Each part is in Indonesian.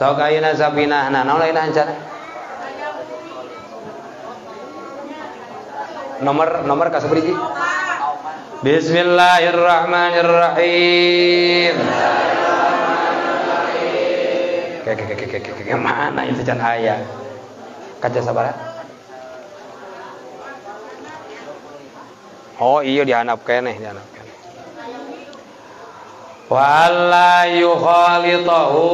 Sok ayeuna sapinahna naon lain ancana? Nomor ka sabriji? Bismillahirrahmanirrahim. Ke mana itu can aya? Kaca sabaraha? Oh iya dihanap keneh, wala yukhalitahu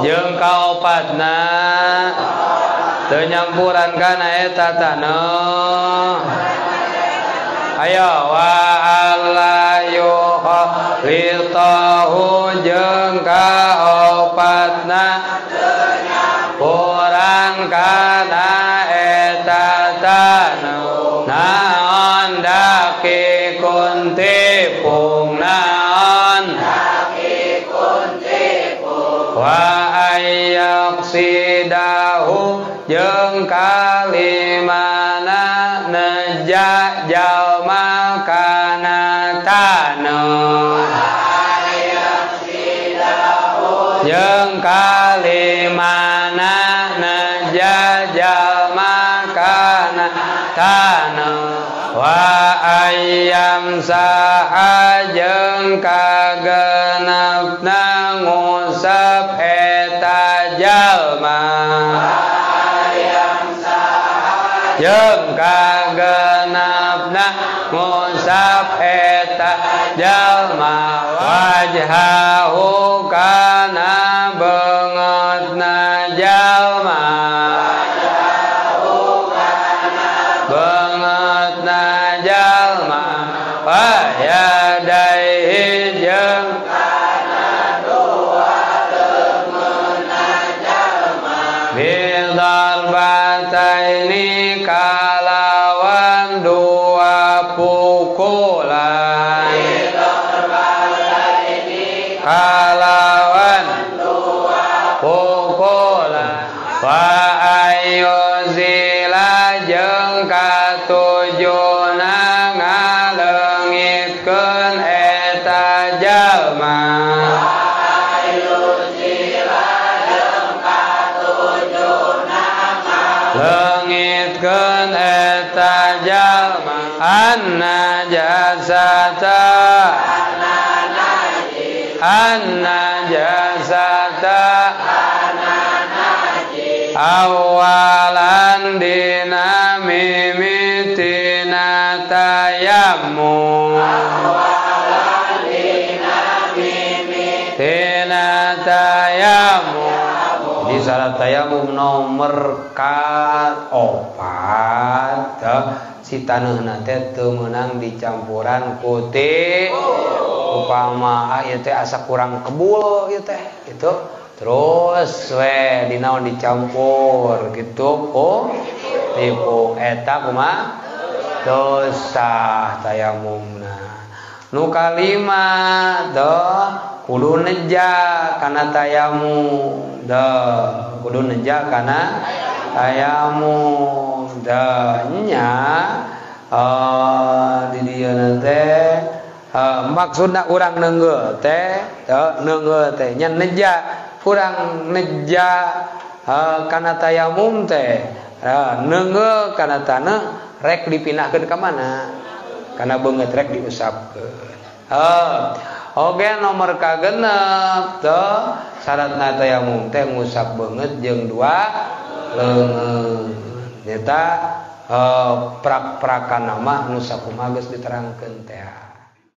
jeung kaopatna teu nyampuran kana eta taneuh. Ayo wa alla yukhalitahu jeung kaopatna teu nyampuran kana eta taneuh. Naon daki kunti pung naon daki kunti pung wa ayyaksidahu jeung kalimana neja jalma kana taneuh. Jeung kalimana neja jalma kana taneuh. Wa ayyam saha jeung kagenepna ngusap eta jalma. Jeung kagenepna ngusap eta jalma wajhahu kana beungeutna jalma. Beungeutna jalma wa yadaihi jeung kana dua leungeunna jalma. Bidarbataini kalawan dua pukulan. Bidarbataini kalawan dua pukulan. Wa ayyuzila jeung katujuna ngaleungitkeun eta jalma. Leungitkeun eta jalma an-najasata awalan dina mimitina tayammum. Tina tayammum. Di salat tayamum nomor kaopat si taneuhna teh teu meunang dicampuran ku ti upama ieu teh asa kurang kebul ieu teh gitu terus we dinaon dicampur gitu oh tipung eta kumaha dosa tayamumna. Nu kalima kudu neja kana tayamum kudu neja kana tayamum nya di dieu teh maksudna urang neungeul teh nya neja urang neja kana tayamum teh neungeul kana taneuh rek dipindahkeun ka mana kana beungeut rek diusapkeun. Oke nomor kagenep teh syaratna tayamum teh ngusap beungeut jeung dua leungeun. Nyata prak-prakan mah nu sakumaha geus diterangkeun teh.